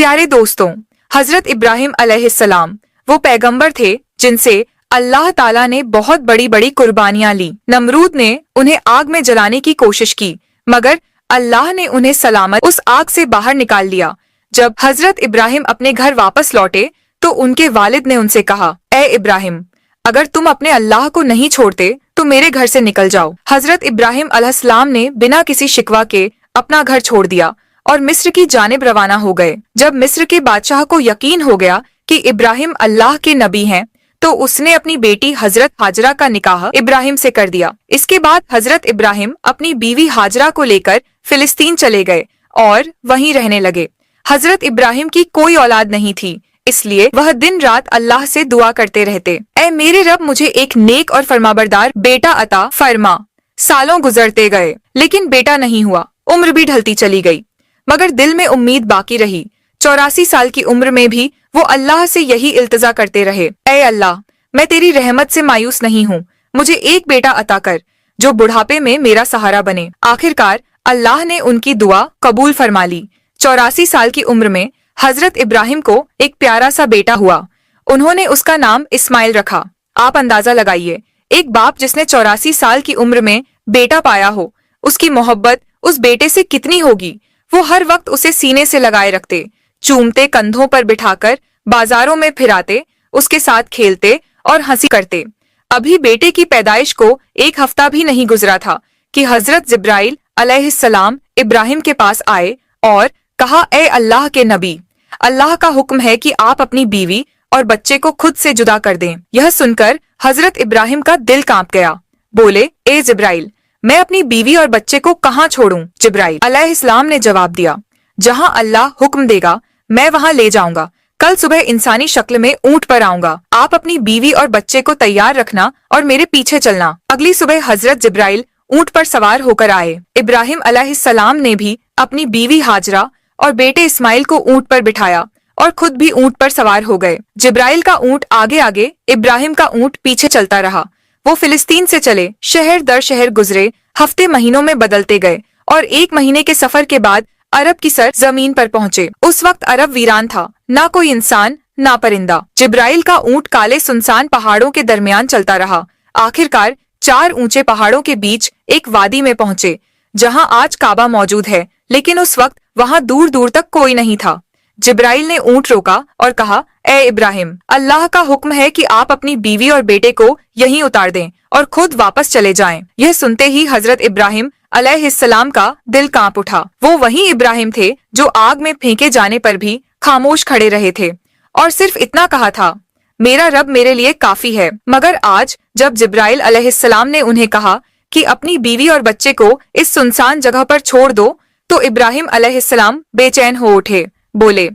प्यारे दोस्तों, हजरत इब्राहिम अलैहिस्सलाम वो पैगंबर थे जिनसे अल्लाह ताला ने बहुत बड़ी बड़ी कुर्बानियां ली। नमरूद ने उन्हें आग में जलाने की कोशिश की, मगर अल्लाह ने उन्हें सलामत उस आग से बाहर निकाल लिया। जब हजरत इब्राहिम अपने घर वापस लौटे तो उनके वालिद ने उनसे कहा, ए इब्राहिम, अगर तुम अपने अल्लाह को नहीं छोड़ते तो मेरे घर से निकल जाओ। हजरत इब्राहिम अलैहिस्सलाम ने बिना किसी शिकवा के अपना घर छोड़ दिया और मिस्र की जानिब रवाना हो गए। जब मिस्र के बादशाह को यकीन हो गया कि इब्राहिम अल्लाह के नबी हैं, तो उसने अपनी बेटी हजरत हाजरा का निकाह इब्राहिम से कर दिया। इसके बाद हजरत इब्राहिम अपनी बीवी हाजरा को लेकर फिलिस्तीन चले गए और वहीं रहने लगे। हजरत इब्राहिम की कोई औलाद नहीं थी, इसलिए वह दिन रात अल्लाह से दुआ करते रहते, ऐ मेरे रब, मुझे एक नेक और फरमाबरदार बेटा अता फरमा। सालों गुजरते गए लेकिन बेटा नहीं हुआ। उम्र भी ढलती चली गई, मगर दिल में उम्मीद बाकी रही। 84 साल की उम्र में भी वो अल्लाह से यही इल्तिजा करते रहे, ऐ अल्लाह, मैं तेरी रहमत से मायूस नहीं हूँ, मुझे एक बेटा अता कर जो बुढ़ापे में मेरा सहारा बने। आखिरकार अल्लाह ने उनकी दुआ कबूल फरमा ली। 84 साल की उम्र में हजरत इब्राहिम को एक प्यारा सा बेटा हुआ। उन्होंने उसका नाम इस्माइल रखा। आप अंदाजा लगाइए, एक बाप जिसने 84 साल की उम्र में बेटा पाया हो, उसकी मोहब्बत उस बेटे से कितनी होगी। वो हर वक्त उसे सीने से लगाए रखते, चूमते, कंधों पर बिठाकर बाजारों में फिराते, उसके साथ खेलते और हंसी करते। अभी बेटे की पैदाइश को एक हफ्ता भी नहीं गुजरा था कि हजरत जिब्राइल अलैहिस्सलाम इब्राहिम के पास आए और कहा, ए अल्लाह के नबी, अल्लाह का हुक्म है कि आप अपनी बीवी और बच्चे को खुद से जुदा कर दें। यह सुनकर हजरत इब्राहिम का दिल कांप गया। बोले, ए जिब्राइल, मैं अपनी बीवी और बच्चे को कहाँ छोड़ूं? जिब्राइल अलैहिस्सलाम ने जवाब दिया, जहाँ अल्लाह हुक्म देगा मैं वहाँ ले जाऊंगा। कल सुबह इंसानी शक्ल में ऊंट पर आऊंगा। आप अपनी बीवी और बच्चे को तैयार रखना और मेरे पीछे चलना। अगली सुबह हजरत जिब्राइल ऊंट पर सवार होकर आए। इब्राहिम अलैहिस्सलाम ने भी अपनी बीवी हाजरा और बेटे इस्माइल को ऊंट पर बिठाया और खुद भी ऊंट पर सवार हो गए। जिब्राइल का ऊंट आगे आगे, इब्राहिम का ऊंट पीछे चलता रहा। वो फिलिस्तीन से चले, शहर दर शहर गुजरे, हफ्ते महीनों में बदलते गए और 1 महीने के सफर के बाद अरब की सर जमीन पर पहुंचे। उस वक्त अरब वीरान था, ना कोई इंसान ना परिंदा। जिब्राइल का ऊंट काले सुनसान पहाड़ों के दरमियान चलता रहा। आखिरकार 4 ऊंचे पहाड़ों के बीच एक वादी में पहुंचे, जहां आज काबा मौजूद है, लेकिन उस वक्त वहां दूर दूर तक कोई नहीं था। जिब्राइल ने ऊंट रोका और कहा, ए इब्राहिम, अल्लाह का हुक्म है कि आप अपनी बीवी और बेटे को यहीं उतार दें और खुद वापस चले जाएं। यह सुनते ही हजरत इब्राहिम अलैहिस्सलाम का दिल कांप उठा। वो वही इब्राहिम थे जो आग में फेंके जाने पर भी खामोश खड़े रहे थे और सिर्फ इतना कहा था, मेरा रब मेरे लिए काफी है। मगर आज जब जिब्राइल अलैहिस्सलाम ने उन्हें कहा कि अपनी बीवी और बच्चे को इस सुनसान जगह पर छोड़ दो, तो इब्राहिम अलैहिस्सलाम बेचैन हो उठे। बोले,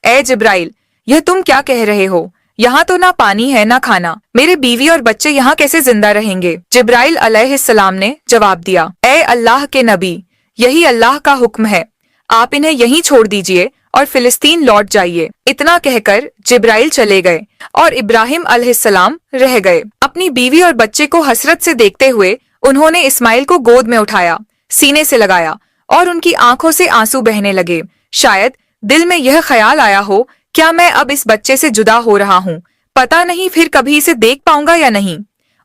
ए जिब्राइल, यह तुम क्या कह रहे हो? यहाँ तो ना पानी है ना खाना, मेरे बीवी और बच्चे यहाँ कैसे जिंदा रहेंगे? जिब्राइल अलैहिस्सलाम ने जवाब दिया, ए अल्लाह के नबी, यही अल्लाह का हुक्म है, आप इन्हें यहीं छोड़ दीजिए और फिलिस्तीन लौट जाइए। इतना कहकर जिब्राइल चले गए और इब्राहिम अलैहिस्सलाम रह गए। अपनी बीवी और बच्चे को हसरत से देखते हुए उन्होंने इस्माइल को गोद में उठाया, सीने से लगाया और उनकी आंखों से आंसू बहने लगे। शायद दिल में यह ख्याल आया हो, क्या मैं अब इस बच्चे से जुदा हो रहा हूँ, पता नहीं फिर कभी इसे देख पाऊंगा या नहीं।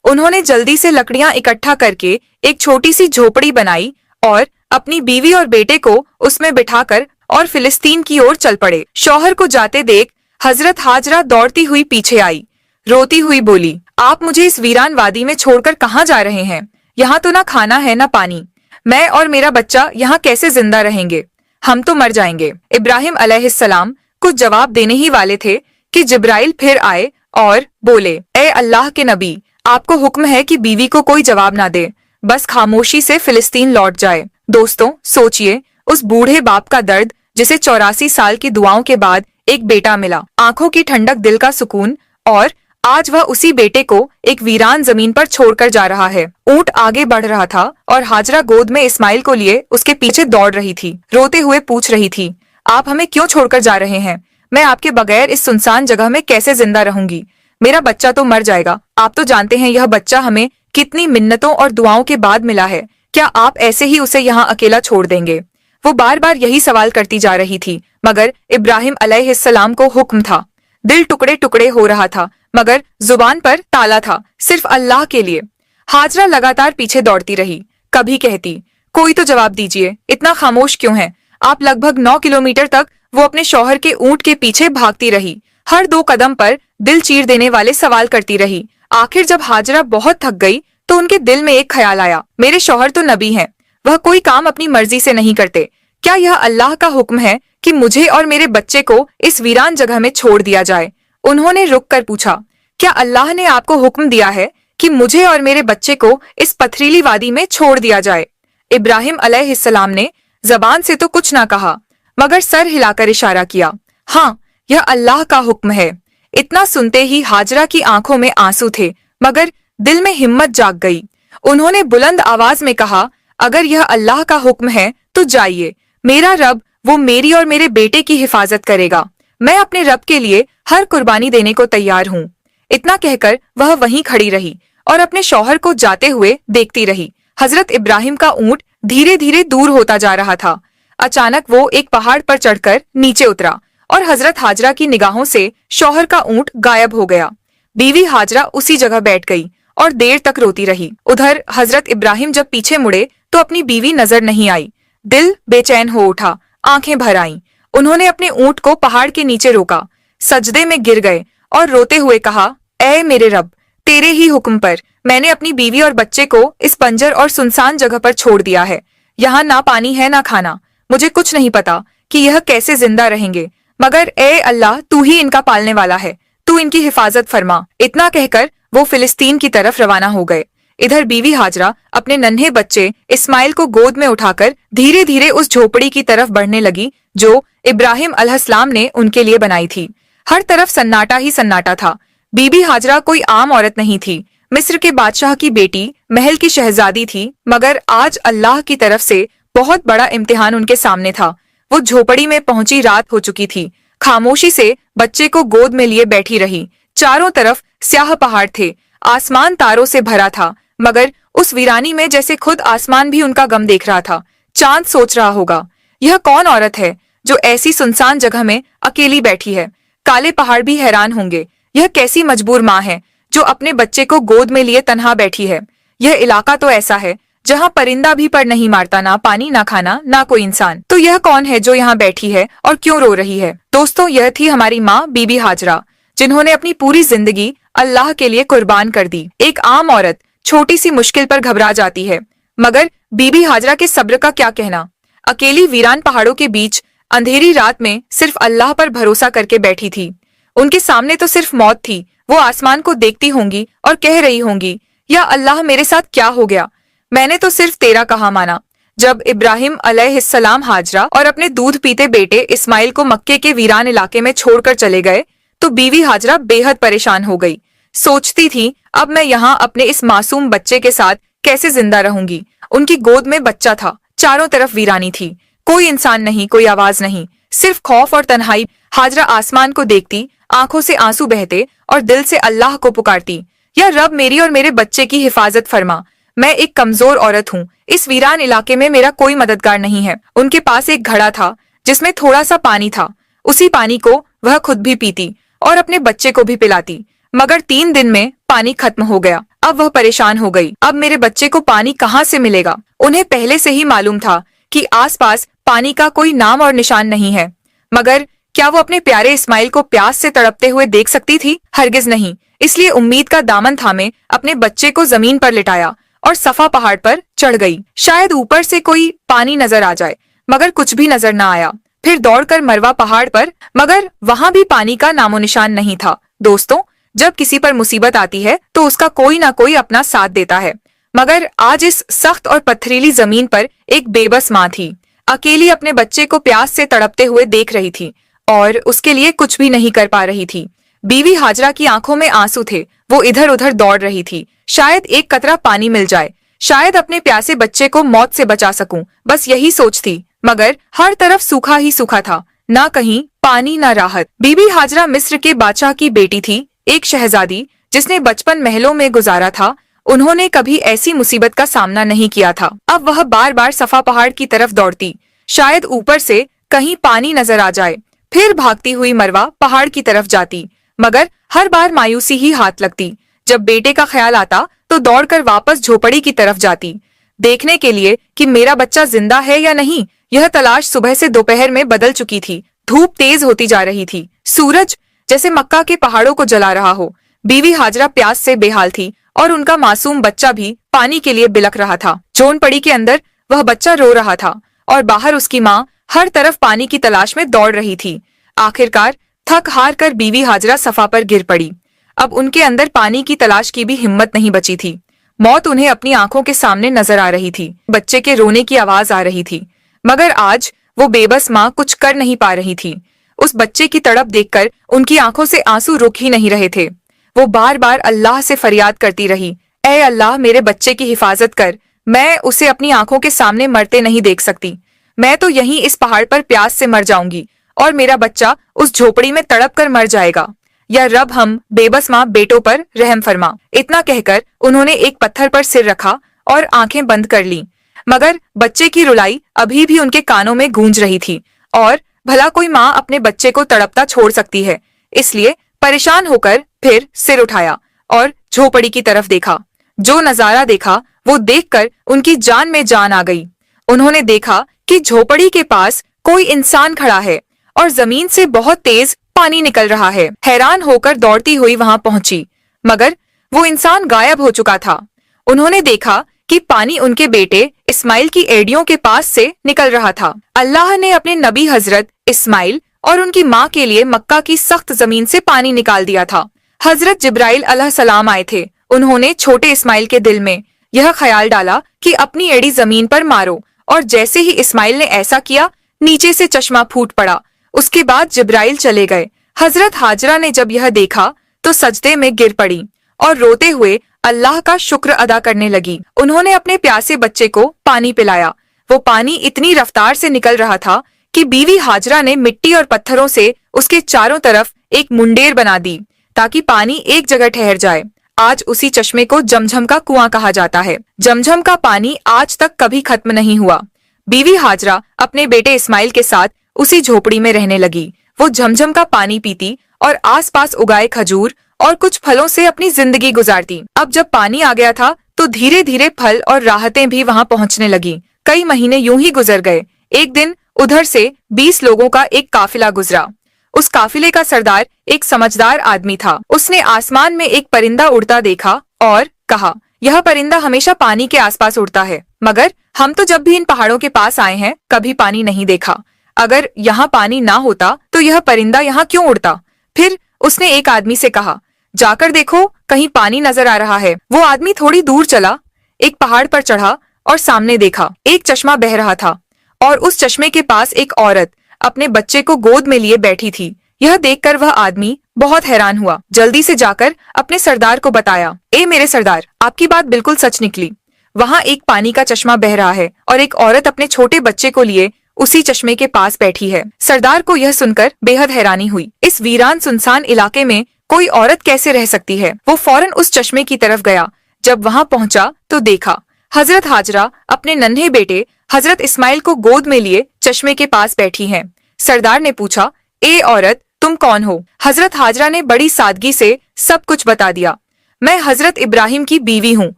उन्होंने जल्दी से लकड़ियां इकट्ठा करके एक छोटी सी झोपड़ी बनाई और अपनी बीवी और बेटे को उसमें बिठाकर और फिलिस्तीन की ओर चल पड़े। शौहर को जाते देख हजरत हाजरा दौड़ती हुई पीछे आई, रोती हुई बोली, आप मुझे इस वीरान वादी में छोड़कर कहाँ जा रहे हैं? यहाँ तो ना खाना है ना पानी, मैं और मेरा बच्चा यहाँ कैसे जिंदा रहेंगे? हम तो मर जाएंगे। इब्राहिम अलैहिस्सलाम कुछ जवाब देने ही वाले थे कि जिब्राइल फिर आए और बोले, ए अल्लाह के नबी, आपको हुक्म है कि बीवी को कोई जवाब ना दे, बस खामोशी से फिलिस्तीन लौट जाए। दोस्तों, सोचिए उस बूढ़े बाप का दर्द जिसे 84 साल की दुआओं के बाद एक बेटा मिला, आंखों की ठंडक, दिल का सुकून, और आज वह उसी बेटे को एक वीरान जमीन पर छोड़कर जा रहा है। ऊंट आगे बढ़ रहा था और हाजरा गोद में इस्माइल को लिए उसके पीछे दौड़ रही थी, रोते हुए पूछ रही थी, आप हमें क्यों छोड़कर जा रहे हैं? मैं आपके बगैर इस सुनसान जगह में कैसे जिंदा रहूंगी? मेरा बच्चा तो मर जाएगा। आप तो जानते हैं यह बच्चा हमें कितनी मिन्नतों और दुआओं के बाद मिला है, क्या आप ऐसे ही उसे यहाँ अकेला छोड़ देंगे? वो बार बार यही सवाल करती जा रही थी, मगर इब्राहिम अलैहिस्सलाम को हुक्म था। दिल टुकड़े टुकड़े हो रहा था मगर जुबान पर ताला था, सिर्फ अल्लाह के लिए। हाजरा लगातार पीछे दौड़ती रही। कभी कहती, कोई तो जवाब दीजिए, इतना खामोश क्यों है? आप लगभग 9 किलोमीटर तक वो अपने शौहर के ऊंट के पीछे भागती रही। हर 2 कदम पर दिल चीर देने वाले सवाल करती रही। आखिर जब हाजरा बहुत थक गई तो उनके दिल में एक ख्याल आया, मेरे शौहर तो नबी हैं, वह कोई काम अपनी मर्जी से नहीं करते। क्या यह अल्लाह का हुक्म है कि मुझे और मेरे बच्चे को इस वीरान जगह में छोड़ दिया जाए? उन्होंने रुक कर पूछा, क्या अल्लाह ने आपको हुक्म दिया है कि मुझे और मेरे बच्चे को इस पथरीली वादी में छोड़ दिया जाए? इब्राहिम अलैहिस्सलाम ने जबान से तो कुछ ना कहा मगर सर हिलाकर इशारा किया, हाँ, यह अल्लाह का हुक्म है। इतना सुनते ही हाजरा की आंखों में आंसू थे मगर दिल में हिम्मत जाग गई। उन्होंने बुलंद आवाज में कहा, अगर यह अल्लाह का हुक्म है तो जाइए, मेरा रब वो मेरी और मेरे बेटे की हिफाजत करेगा। मैं अपने रब के लिए हर कुर्बानी देने को तैयार हूँ। इतना कहकर वह वहीं खड़ी रही और अपने शौहर को जाते हुए देखती रही। हजरत इब्राहिम का ऊंट धीरे धीरे दूर होता जा रहा था। अचानक वो एक पहाड़ पर चढ़कर नीचे उतरा और हजरत हाजरा की निगाहों से शौहर का ऊंट गायब हो गया। बीवी हाजरा उसी जगह बैठ गई और देर तक रोती रही। उधर हजरत इब्राहिम जब पीछे मुड़े तो अपनी बीवी नजर नहीं आई। दिल बेचैन हो उठा, आंखें भर आईं। उन्होंने अपने ऊंट को पहाड़ के नीचे रोका, सजदे में गिर गए और रोते हुए कहा, ऐ मेरे रब, तेरे ही हुक्म पर मैंने अपनी बीवी और बच्चे को इस बंजर और सुनसान जगह पर छोड़ दिया है। यहाँ ना पानी है ना खाना। मुझे कुछ नहीं पता कि यह कैसे जिंदा रहेंगे, मगर ए अल्लाह, तू ही इनका पालने वाला है, तू इनकी हिफाजत फरमा। इतना कहकर वो फिलिस्तीन की तरफ रवाना हो गए। इधर बीवी हाजरा अपने नन्हे बच्चे इस्माइल को गोद में उठाकर धीरे धीरे उस झोपड़ी की तरफ बढ़ने लगी जो इब्राहिम अलैहिस्सलाम ने उनके लिए बनाई थी। हर तरफ सन्नाटा ही सन्नाटा था। बीबी हाजरा कोई आम औरत नहीं थी, मिस्र के बादशाह की बेटी, महल की शहजादी थी, मगर आज अल्लाह की तरफ से बहुत बड़ा इम्तिहान उनके सामने था। वो झोपड़ी में पहुंची रात हो चुकी थी। खामोशी से बच्चे को गोद में लिए बैठी रही। चारों तरफ स्याह पहाड़ थे, आसमान तारों से भरा था, मगर उस वीरानी में जैसे खुद आसमान भी उनका गम देख रहा था। चांद सोच रहा होगा, यह कौन औरत है जो ऐसी सुनसान जगह में अकेली बैठी है? काले पहाड़ भी हैरान होंगे, यह कैसी मजबूर माँ है जो अपने बच्चे को गोद में लिए तन्हा बैठी है। यह इलाका तो ऐसा है जहाँ परिंदा भी पर नहीं मारता, ना पानी ना खाना ना कोई इंसान। तो यह कौन है जो यहाँ बैठी है और क्यों रो रही है? दोस्तों, यह थी हमारी माँ बीबी हाजरा, जिन्होंने अपनी पूरी जिंदगी अल्लाह के लिए कुर्बान कर दी। एक आम औरत छोटी सी मुश्किल पर घबरा जाती है, मगर बीबी हाजरा के सब्र का क्या कहना। अकेली वीरान पहाड़ों के बीच अंधेरी रात में सिर्फ अल्लाह पर भरोसा करके बैठी थी। उनके सामने तो सिर्फ मौत थी। वो आसमान को देखती होंगी और कह रही होंगी, या अल्लाह, मेरे साथ क्या हो गया? मैंने तो सिर्फ तेरा कहा माना। जब इब्राहिम अलैहिस्सलाम हाजरा और अपने दूध पीते बेटे इस्माइल को मक्के के वीरान इलाके में छोड़कर चले गए तो बीवी हाजरा बेहद परेशान हो गई। सोचती थी, अब मैं यहाँ अपने इस मासूम बच्चे के साथ कैसे जिंदा रहूंगी? उनकी गोद में बच्चा था, चारों तरफ वीरानी थी, कोई इंसान नहीं, कोई आवाज नहीं, सिर्फ खौफ और तन्हाई। हाजरा आसमान को देखती, आंखों से आंसू बहते और दिल से अल्लाह को पुकारती, या रब, मेरी और मेरे बच्चे की हिफाजत फरमा। मैं एक कमजोर औरत हूँ, इस वीरान इलाके में मेरा कोई मददगार नहीं है। उनके पास एक घड़ा था जिसमें थोड़ा सा पानी था। उसी पानी को वह खुद भी पीती और अपने बच्चे को भी पिलाती, मगर 3 दिन में पानी खत्म हो गया। अब वह परेशान हो गई, अब मेरे बच्चे को पानी कहाँ से मिलेगा? उन्हें पहले से ही मालूम था कि आसपास पानी का कोई नाम और निशान नहीं है, मगर क्या वो अपने प्यारे इस्माइल को प्यास से तड़पते हुए देख सकती थी? हरगिज नहीं। इसलिए उम्मीद का दामन थामे अपने बच्चे को जमीन पर लिटाया और सफा पहाड़ पर चढ़ गई। शायद ऊपर से कोई पानी नजर आ जाए, मगर कुछ भी नजर न आया। फिर दौड़कर मरवा पहाड़ पर, मगर वहां भी पानी का नामो निशान नहीं था। दोस्तों, जब किसी पर मुसीबत आती है तो उसका कोई ना कोई अपना साथ देता है, मगर आज इस सख्त और पथरीली जमीन पर एक बेबस माँ थी, अकेली अपने बच्चे को प्यास से तड़पते हुए देख रही थी और उसके लिए कुछ भी नहीं कर पा रही थी। बीवी हाजरा की आंखों में आंसू थे, वो इधर उधर दौड़ रही थी। शायद एक कतरा पानी मिल जाए, शायद अपने प्यासे बच्चे को मौत से बचा सकूं, बस यही सोच थी, मगर हर तरफ सूखा ही सूखा था, ना कहीं पानी ना राहत। बीबी हाजरा मिस्र के बादशाह की बेटी थी, एक शहजादी जिसने बचपन महलों में गुजारा था। उन्होंने कभी ऐसी मुसीबत का सामना नहीं किया था। अब वह बार बार सफा पहाड़ की तरफ दौड़ती, शायद ऊपर से कहीं पानी नजर आ जाए। फिर भागती हुई मरवा पहाड़ की तरफ जाती, मगर हर बार मायूसी ही हाथ लगती। जब बेटे का ख्याल आता तो दौड़कर वापस झोपड़ी की तरफ जाती, देखने के लिए कि मेरा बच्चा जिंदा है या नहीं। यह तलाश सुबह से दोपहर में बदल चुकी थी। धूप तेज होती जा रही थी, सूरज जैसे मक्का के पहाड़ों को जला रहा हो। बीवी हाजरा प्यास से बेहाल थी और उनका मासूम बच्चा भी पानी के लिए बिलख रहा था। झोंपड़ी के अंदर वह बच्चा रो रहा था और बाहर उसकी माँ हर तरफ पानी की तलाश में दौड़ रही थी। आखिरकार थक हार कर बीवी हाजरा सफा पर गिर पड़ी। अब उनके अंदर पानी की तलाश की भी हिम्मत नहीं बची थी। मौत उन्हें अपनी आंखों के सामने नजर आ रही थी। बच्चे के रोने की आवाज आ रही थी, मगर आज वो बेबस माँ कुछ कर नहीं पा रही थी। उस बच्चे की तड़प देखकर उनकी आंखों से आंसू रुक ही नहीं रहे थे। वो बार बार अल्लाह से फरियाद करती रही, ऐ अल्लाह मेरे बच्चे की हिफाजत कर, मैं उसे अपनी आंखों के सामने मरते नहीं देख सकती। मैं तो यहीं इस पहाड़ पर प्यास से मर जाऊंगी और मेरा बच्चा उस झोपड़ी में तड़प कर मर जाएगा। या रब हम बेबस माँ बेटों पर रहम फरमा। इतना कहकर उन्होंने एक पत्थर पर सिर रखा और आंखें बंद कर लीं। मगर बच्चे की रुलाई अभी भी उनके कानों में गूंज रही थी और भला कोई माँ अपने बच्चे को तड़पता छोड़ सकती है। इसलिए परेशान होकर फिर सिर उठाया और झोपड़ी की तरफ देखा। जो नजारा देखा वो देखकर उनकी जान में जान आ गई। उन्होंने देखा कि झोपड़ी के पास कोई इंसान खड़ा है और जमीन से बहुत तेज पानी निकल रहा है। हैरान होकर दौड़ती हुई वहां पहुंची, मगर वो इंसान गायब हो चुका था। उन्होंने देखा कि पानी उनके बेटे इस्माइल की एड़ियों के पास से निकल रहा था। अल्लाह ने अपने नबी हजरत इस्माइल और उनकी माँ के लिए मक्का की सख्त जमीन से पानी निकाल दिया था। हजरत जिब्राइल अलैहिस्सलाम आए थे। उन्होंने छोटे इस्माइल के दिल में यह ख्याल डाला कि अपनी एड़ी जमीन पर मारो, और जैसे ही इस्माइल ने ऐसा किया, नीचे से चश्मा फूट पड़ा। उसके बाद जिब्राइल चले गए। हजरत हाजरा ने जब यह देखा तो सजदे में गिर पड़ी और रोते हुए अल्लाह का शुक्र अदा करने लगी। उन्होंने अपने प्यासे बच्चे को पानी पिलाया। वो पानी इतनी रफ्तार से निकल रहा था कि बीवी हाजरा ने मिट्टी और पत्थरों से उसके चारों तरफ एक मुंडेर बना दी ताकि पानी एक जगह ठहर जाए। आज उसी चश्मे को जमझम का कुआं कहा जाता है। जमझम का पानी आज तक कभी खत्म नहीं हुआ। बीवी हाजरा अपने बेटे इस्माइल के साथ उसी झोपड़ी में रहने लगी। वो झमझम का पानी पीती और आसपास उगाए खजूर और कुछ फलों से अपनी जिंदगी गुजारती। अब जब पानी आ गया था तो धीरे धीरे फल और राहतें भी वहां पहुंचने लगी। कई महीने यूं ही गुजर गए। एक दिन उधर से 20 लोगों का एक काफिला गुजरा। उस काफिले का सरदार एक समझदार आदमी था। उसने आसमान में एक परिंदा उड़ता देखा और कहा, यह परिंदा हमेशा पानी के आसपास उड़ता है, मगर हम तो जब भी इन पहाड़ों के पास आए हैं कभी पानी नहीं देखा। अगर यहाँ पानी ना होता तो यह परिंदा यहाँ क्यों उड़ता? फिर उसने एक आदमी से कहा, जाकर देखो कहीं पानी नजर आ रहा है। वो आदमी थोड़ी दूर चला, एक पहाड़ पर चढ़ा और सामने देखा एक चश्मा बह रहा था और उस चश्मे के पास एक औरत अपने बच्चे को गोद में लिए बैठी थी। यह देखकर वह आदमी बहुत हैरान हुआ। जल्दी से जाकर अपने सरदार को बताया, ए मेरे सरदार, आपकी बात बिल्कुल सच निकली। वहाँ एक पानी का चश्मा बह रहा है और एक औरत अपने छोटे बच्चे को लिए उसी चश्मे के पास बैठी है। सरदार को यह सुनकर बेहद हैरानी हुई। इस वीरान सुनसान इलाके में कोई औरत कैसे रह सकती है? वो फौरन उस चश्मे की तरफ गया। जब वहाँ पहुंचा तो देखा हजरत हाजरा अपने नन्हे बेटे हजरत इस्माइल को गोद में लिए चश्मे के पास बैठी हैं। सरदार ने पूछा, ए औरत, तुम कौन हो? हजरत हाजरा ने बड़ी सादगी से सब कुछ बता दिया। मैं हजरत इब्राहिम की बीवी हूँ।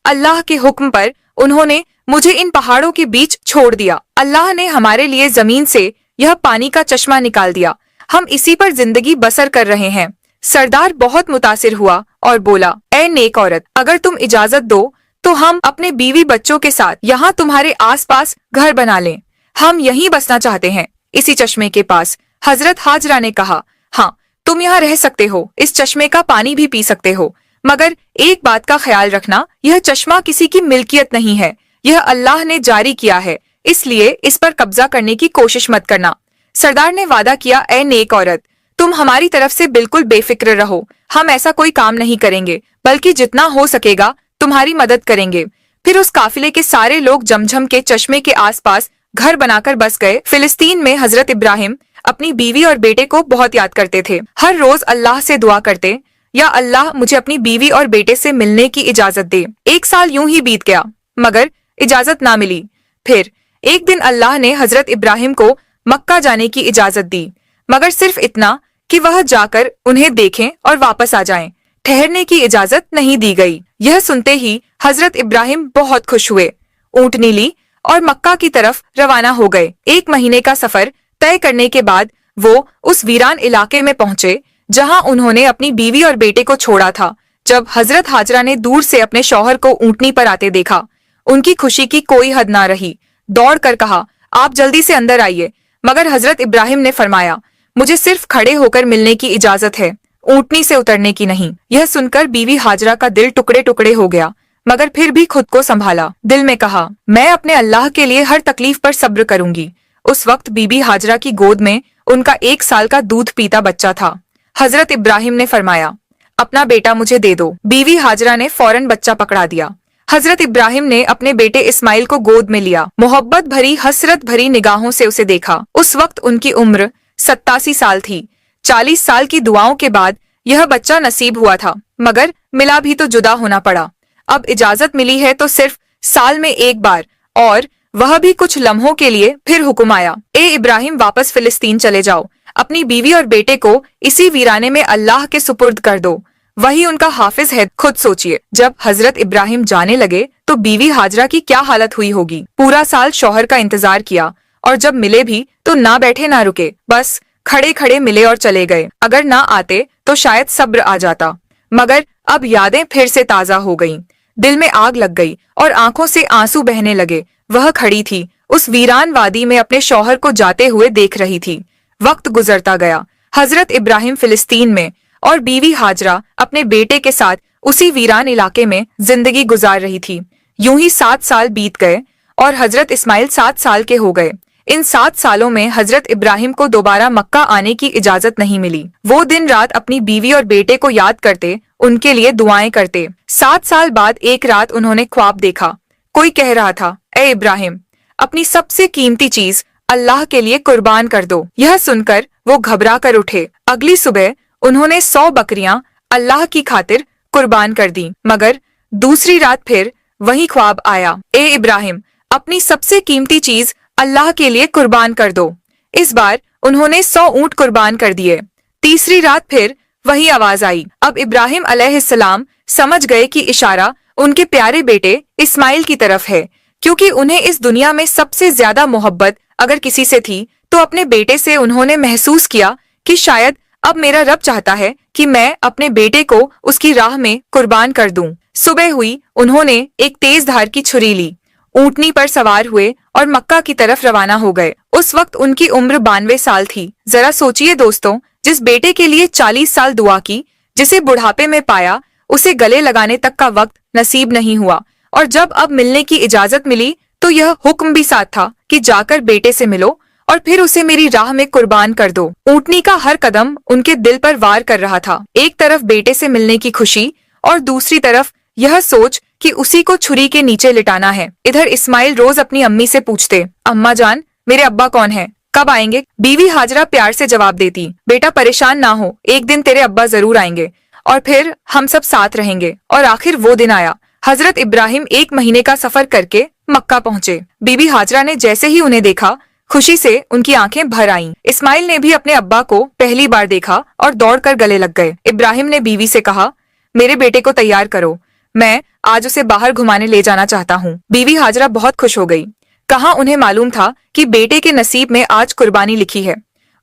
अल्लाह के हुक्म पर उन्होंने मुझे इन पहाड़ों के बीच छोड़ दिया। अल्लाह ने हमारे लिए जमीन से यह पानी का चश्मा निकाल दिया। हम इसी पर जिंदगी बसर कर रहे हैं। सरदार बहुत मुतासिर हुआ और बोला, ए नेक औरत, अगर तुम इजाजत दो तो हम अपने बीवी बच्चों के साथ यहाँ तुम्हारे आसपास घर बना लें। हम यहीं बसना चाहते हैं, इसी चश्मे के पास। हजरत हाजरा ने कहा, हाँ, तुम यहाँ रह सकते हो, इस चश्मे का पानी भी पी सकते हो, मगर एक बात का ख्याल रखना, यह चश्मा किसी की मिल्कियत नहीं है। यह अल्लाह ने जारी किया है, इसलिए इस पर कब्जा करने की कोशिश मत करना। सरदार ने वादा किया, ए नेक औरत, तुम हमारी तरफ से बिल्कुल बेफिक्र रहो। हम ऐसा कोई काम नहीं करेंगे, बल्कि जितना हो सकेगा तुम्हारी मदद करेंगे। फिर उस काफिले के सारे लोग जमझम के चश्मे के आसपास घर बनाकर बस गए। फिलिस्तीन में हजरत इब्राहिम अपनी बीवी और बेटे को बहुत याद करते थे। हर रोज अल्लाह से दुआ करते, या अल्लाह मुझे अपनी बीवी और बेटे से मिलने की इजाजत दे। 1 साल यूं ही बीत गया, मगर इजाजत ना मिली। फिर एक दिन अल्लाह ने हजरत इब्राहिम को मक्का जाने की इजाजत दी, मगर सिर्फ इतना कि वह जाकर उन्हें देखें और वापस आ जाएं। ठहरने की इजाजत नहीं दी गई। यह सुनते ही हजरत इब्राहिम बहुत खुश हुए, ऊँटनी ली और मक्का की तरफ रवाना हो गए। 1 महीने का सफर तय करने के बाद वो उस वीरान इलाके में पहुंचे जहां उन्होंने अपनी बीवी और बेटे को छोड़ा था। जब हजरत हाजरा ने दूर से अपने शौहर को ऊँटनी पर आते देखा, उनकी खुशी की कोई हद ना रही। दौड़ कर कहा, आप जल्दी से अंदर आइए। मगर हजरत इब्राहिम ने फरमाया, मुझे सिर्फ खड़े होकर मिलने की इजाजत है, ऊँटनी से उतरने की नहीं। यह सुनकर बीवी हाजरा का दिल टुकड़े टुकड़े हो गया, मगर फिर भी खुद को संभाला। दिल में कहा, मैं अपने अल्लाह के लिए हर तकलीफ पर सब्र करूंगी। उस वक्त बीबी हाजरा की गोद में उनका 1 साल का दूध पीता बच्चा था। हजरत इब्राहिम ने फरमाया, अपना बेटा मुझे दे दो। बीवी हाजरा ने फौरन बच्चा पकड़ा दिया। हजरत इब्राहिम ने अपने बेटे इस्माइल को गोद में लिया, मोहब्बत भरी हसरत भरी निगाहों से उसे देखा। उस वक्त उनकी उम्र 87 साल थी। 40 साल की दुआओं के बाद यह बच्चा नसीब हुआ था, मगर मिला भी तो जुदा होना पड़ा। अब इजाजत मिली है तो सिर्फ साल में 1 बार, और वह भी कुछ लम्हों के लिए। फिर हुक्म आया, ए इब्राहिम, वापस फिलिस्तीन चले जाओ। अपनी बीवी और बेटे को इसी वीराने में अल्लाह के सुपुर्द कर दो, वही उनका हाफिज है। खुद सोचिए, जब हजरत इब्राहिम जाने लगे तो बीवी हाजरा की क्या हालत हुई होगी। पूरा साल शौहर का इंतजार किया, और जब मिले भी तो ना बैठे ना रुके, बस खड़े खड़े मिले और चले गए। अगर ना आते तो शायद सब्र आ जाता, मगर अब यादें फिर से ताजा हो गईं। दिल में आग लग गई और आंखों से आंसू बहने लगे। वह खड़ी थी, उस वीरान वादी में अपने शौहर को जाते हुए देख रही थी। वक्त गुजरता गया। हजरत इब्राहिम फिलिस्तीन में और बीवी हाजरा अपने बेटे के साथ उसी वीरान इलाके में जिंदगी गुजार रही थी। यूं ही 7 साल बीत गए और हजरत इस्माइल 7 साल के हो गए। इन 7 सालों में हजरत इब्राहिम को दोबारा मक्का आने की इजाजत नहीं मिली। वो दिन रात अपनी बीवी और बेटे को याद करते, उनके लिए दुआएं करते। 7 साल बाद एक रात उन्होंने ख्वाब देखा। कोई कह रहा था, ए इब्राहिम, अपनी सबसे कीमती चीज अल्लाह के लिए कुर्बान कर दो। यह सुनकर वो घबरा कर उठे। अगली सुबह उन्होंने 100 बकरियां अल्लाह की खातिर कुर्बान कर दी। मगर दूसरी रात फिर वही ख्वाब आया, ए इब्राहिम, अपनी सबसे कीमती चीज अल्लाह के लिए कुर्बान कर दो। इस बार उन्होंने 100 ऊंट कुर्बान कर दिए। तीसरी रात फिर वही आवाज आई। अब इब्राहिम अलैहिस्सलाम समझ गए कि इशारा उनके प्यारे बेटे इस्माइल की तरफ है, क्योंकि उन्हें इस दुनिया में सबसे ज्यादा मोहब्बत अगर किसी से थी तो अपने बेटे से। उन्होंने महसूस किया कि शायद अब मेरा रब चाहता है कि मैं अपने बेटे को उसकी राह में कुर्बान कर दूं। सुबह हुई, उन्होंने एक तेज धार की छुरी ली, ऊंटनी पर सवार हुए और मक्का की तरफ रवाना हो गए। उस वक्त उनकी उम्र 92 साल थी। जरा सोचिए दोस्तों, जिस बेटे के लिए 40 साल दुआ की, जिसे बुढ़ापे में पाया, उसे गले लगाने तक का वक्त नसीब नहीं हुआ, और जब अब मिलने की इजाजत मिली तो यह हुक्म भी साथ था कि जाकर बेटे से मिलो और फिर उसे मेरी राह में कुर्बान कर दो। ऊंटनी का हर कदम उनके दिल पर वार कर रहा था। एक तरफ बेटे से मिलने की खुशी और दूसरी तरफ यह सोच कि उसी को छुरी के नीचे लिटाना है। इधर इस्माइल रोज अपनी अम्मी से पूछते, अम्मा जान, मेरे अब्बा कौन है, कब आएंगे? बीवी हाजरा प्यार से जवाब देती, बेटा परेशान ना हो, एक दिन तेरे अब्बा जरूर आएंगे और फिर हम सब साथ रहेंगे। और आखिर वो दिन आया। हजरत इब्राहिम 1 महीने का सफर करके मक्का पहुंचे। बीबी हाजरा ने जैसे ही उन्हें देखा, खुशी से उनकी आंखें भर आईं। इस्माइल ने भी अपने अब्बा को पहली बार देखा और दौड़कर गले लग गए। इब्राहिम ने बीवी से कहा, मेरे बेटे को तैयार करो, मैं आज उसे बाहर घुमाने ले जाना चाहता हूँ। बीवी हाजरा बहुत खुश हो गई। कहाँ उन्हें मालूम था कि बेटे के नसीब में आज कुर्बानी लिखी है।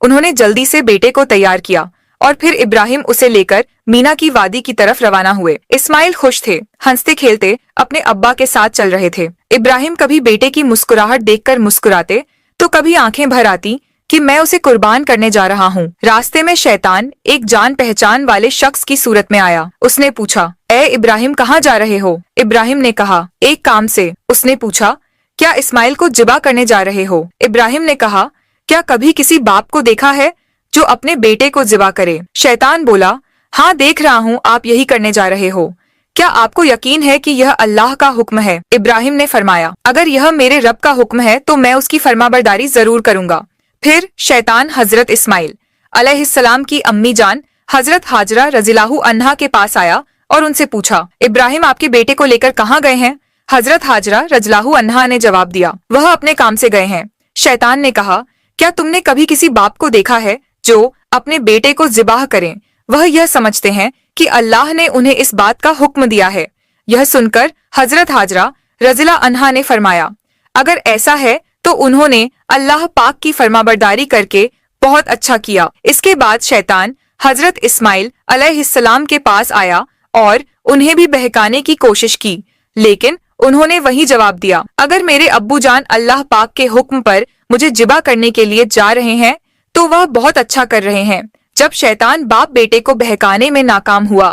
उन्होंने जल्दी से बेटे को तैयार किया और फिर इब्राहिम उसे लेकर मीना की वादी की तरफ रवाना हुए। इस्माइल खुश थे, हंसते खेलते अपने अब्बा के साथ चल रहे थे। इब्राहिम कभी बेटे की मुस्कुराहट देखकर मुस्कुराते तो कभी आंखें भर आती कि मैं उसे कुर्बान करने जा रहा हूँ। रास्ते में शैतान एक जान पहचान वाले शख्स की सूरत में आया। उसने पूछा, ए इब्राहिम, कहाँ जा रहे हो? इब्राहिम ने कहा, एक काम से। उसने पूछा, क्या इस्माइल को जिबा करने जा रहे हो? इब्राहिम ने कहा, क्या कभी किसी बाप को देखा है जो अपने बेटे को जिबा करे? शैतान बोला, हाँ देख रहा हूँ आप यही करने जा रहे हो। क्या आपको यकीन है कि यह अल्लाह का हुक्म है? इब्राहिम ने फरमाया, अगर यह मेरे रब का हुक्म है तो मैं उसकी फरमाबरदारी जरूर करूंगा। फिर शैतान हजरत इस्माइल अलैहिस्सलाम की अम्मी जान हजरत हाजरा रज़ियल्लाहु अन्हा के पास आया और उनसे पूछा, इब्राहिम आपके बेटे को लेकर कहाँ गए हैं? हजरत हाजरा रज़ियल्लाहु अन्हा ने जवाब दिया, वह अपने काम से गए हैं। शैतान ने कहा, क्या तुमने कभी किसी बाप को देखा है जो अपने बेटे को ज़िबाह करें? वह यह समझते हैं कि अल्लाह ने उन्हें इस बात का हुक्म दिया है। यह सुनकर हजरत हाजरा रज़ियल्लाहु अन्हा ने फरमाया, अगर ऐसा है तो उन्होंने अल्लाह पाक की फरमाबरदारी करके बहुत अच्छा किया। इसके बाद शैतान हजरत इस्माइल अलैहिस्सलाम के पास आया और उन्हें भी बहकाने की कोशिश की, लेकिन उन्होंने वही जवाब दिया, अगर मेरे अब्बू जान अल्लाह पाक के हुक्म पर मुझे जिबा करने के लिए जा रहे हैं तो वह बहुत अच्छा कर रहे हैं। जब शैतान बाप बेटे को बहकाने में नाकाम हुआ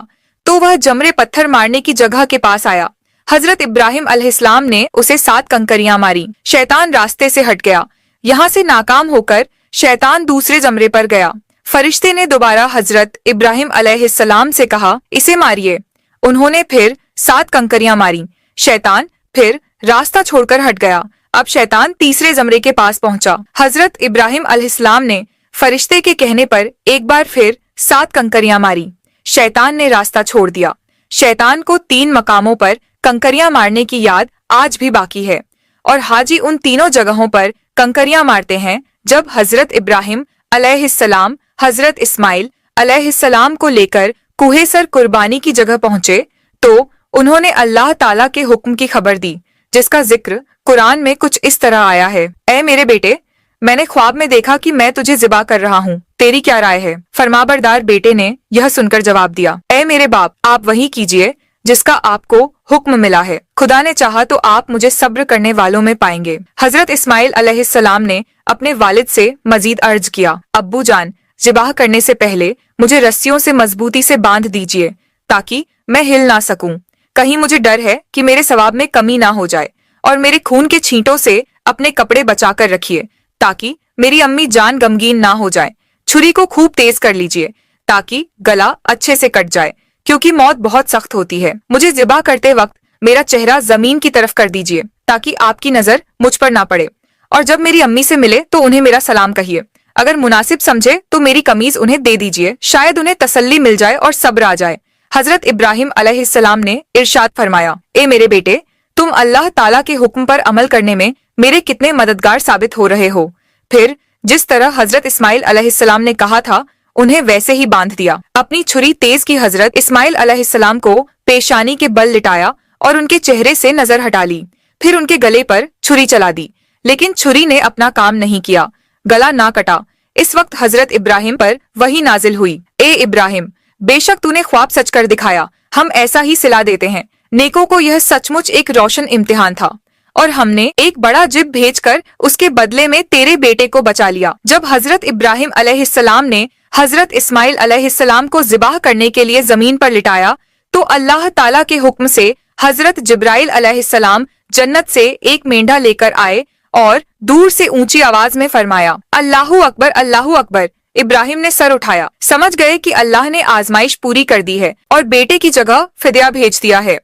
तो वह जमरे पत्थर मारने की जगह के पास आया। हजरत इब्राहिम अलैहिस्सलाम ने उसे 7 कंकरियां मारी। शैतान रास्ते से हट गया। यहाँ से नाकाम होकर शैतान दूसरे जमरे पर गया। फरिश्ते ने दोबारा हजरत इब्राहिम अलैहिस्सलाम से कहा, इसे मारिए। उन्होंने फिर 7 कंकरियां मारी। शैतान फिर रास्ता छोड़कर हट गया। अब शैतान तीसरे जमरे के पास पहुंचा। हजरत इब्राहिम अलैहिस्सलाम ने फरिश्ते के कहने पर एक बार फिर 7 कंकरियां मारी। शैतान ने रास्ता छोड़ दिया। शैतान को 3 मकामों पर कंकरियां मारने की याद आज भी बाकी है और हाजी उन तीनों जगहों पर कंकरियां मारते हैं जब हजरत इब्राहिम अलैहिस्सलाम हजरत इस्माइल अलैहिस्सलाम को लेकर कुहेसर कुर्बानी की जगह पहुंचे तो उन्होंने अल्लाह ताला के हुक्म की खबर दी, जिसका जिक्र कुरान में कुछ इस तरह आया है, ऐ मेरे बेटे, मैंने ख्वाब में देखा कि मैं तुझे ज़िबा कर रहा हूँ, तेरी क्या राय है? फरमाबरदार बेटे ने यह सुनकर जवाब दिया, ऐ मेरे बाप, आप वही कीजिए जिसका आपको हुक्म मिला है। खुदा ने चाहा तो आप मुझे सब्र करने वालों में पाएंगे। हजरत इस्माइल अलैहिस्सलाम ने अपने वालिद से मजीद अर्ज किया, अब्बू जान, ज़िबाह करने से पहले मुझे रस्सियों से मजबूती से बांध दीजिए ताकि मैं हिल ना सकूं। कहीं मुझे डर है कि मेरे सवाब में कमी ना हो जाए, और मेरे खून के छींटों से अपने कपड़े बचाकर रखिए ताकि मेरी अम्मी जान गमगीन ना हो जाए। छुरी को खूब तेज कर लीजिए ताकि गला अच्छे से कट जाए, क्योंकि मौत बहुत सख्त होती है। मुझे ज़िबा करते वक्त मेरा चेहरा जमीन की तरफ कर दीजिए ताकि आपकी नजर मुझ पर ना पड़े, और जब मेरी अम्मी से मिले तो उन्हें मेरा सलाम कहिए। अगर मुनासिब समझे तो मेरी कमीज उन्हें दे दीजिए, शायद उन्हें तसल्ली मिल जाए और सब्र आ जाए। हजरत इब्राहिम अलैहिस्सलाम ने इरशाद फरमाया, ए मेरे बेटे, तुम अल्लाह ताला के हुक्म पर अमल करने में मेरे कितने मददगार साबित हो रहे हो। फिर जिस तरह हजरत इस्माइल अलैहिस्सलाम ने कहा था उन्हें वैसे ही बांध दिया। अपनी छुरी तेज की हजरत इस्माइल अलैहिस्सलाम को पेशानी के बल लिटाया और उनके चेहरे से नजर हटा ली। फिर उनके गले पर छुरी चला दी, लेकिन छुरी ने अपना काम नहीं किया, गला ना कटा। इस वक्त हजरत इब्राहिम पर वही नाजिल हुई, ए इब्राहिम, बेशक तूने ख्वाब सच कर दिखाया, हम ऐसा ही सिला देते हैं। नेकों को यह सचमुच एक रोशन इम्तिहान था और हमने एक बड़ा जिब भेजकर उसके बदले में तेरे बेटे को बचा लिया। जब हजरत इब्राहिम अलैहिस्सलाम ने हजरत इस्माइल अलैहिस्सलाम को ज़िबाह करने के लिए जमीन पर लिटाया तो अल्लाह ताला के हुक्म से हजरत जिब्राइल अलैहिस्सलाम जन्नत से एक मेंढा लेकर आए और दूर से ऊंची आवाज में फरमाया, अल्लाहू अकबर, अल्लाहू अकबर। इब्राहिम ने सर उठाया, समझ गए कि अल्लाह ने आजमाइश पूरी कर दी है और बेटे की जगह फिदिया भेज दिया है।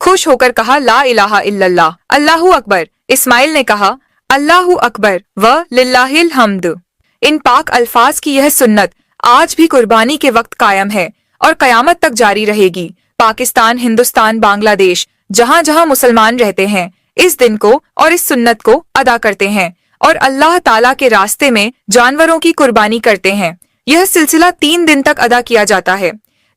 खुश होकर कहा, ला इलाहा इल्लल्लाह, अल्लाहू अकबर। इस्माइल ने कहा, अल्लाहू अकबर व लिल्लाहिल हम्द। इन पाक अल्फाज की यह सुन्नत आज भी कुर्बानी के वक्त कायम है और कयामत तक जारी रहेगी। पाकिस्तान, हिंदुस्तान, बांग्लादेश, जहाँ जहाँ मुसलमान रहते हैं इस दिन को और इस सुन्नत को अदा करते हैं और अल्लाह ताला के रास्ते में जानवरों की कुर्बानी करते हैं। यह सिलसिला 3 दिन तक अदा किया जाता है,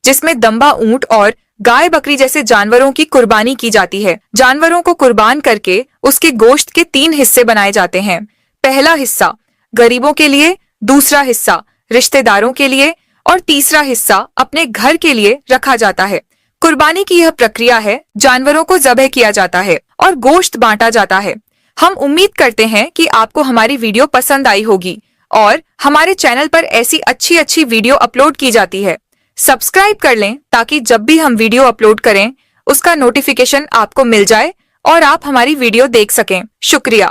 जिसमें दम्बा ऊंट और गाय बकरी जैसे जानवरों की कुर्बानी की जाती है। जानवरों को कुर्बान करके उसके गोश्त के 3 हिस्से बनाए जाते हैं। पहला हिस्सा गरीबों के लिए, दूसरा हिस्सा रिश्तेदारों के लिए और तीसरा हिस्सा अपने घर के लिए रखा जाता है। कुर्बानी की यह प्रक्रिया है, जानवरों को ज़बह किया जाता है और गोश्त बांटा जाता है। हम उम्मीद करते हैं कि आपको हमारी वीडियो पसंद आई होगी और हमारे चैनल पर ऐसी अच्छी अच्छी वीडियो अपलोड की जाती है। सब्सक्राइब कर लें ताकि जब भी हम वीडियो अपलोड करें उसका नोटिफिकेशन आपको मिल जाए और आप हमारी वीडियो देख सकें। शुक्रिया।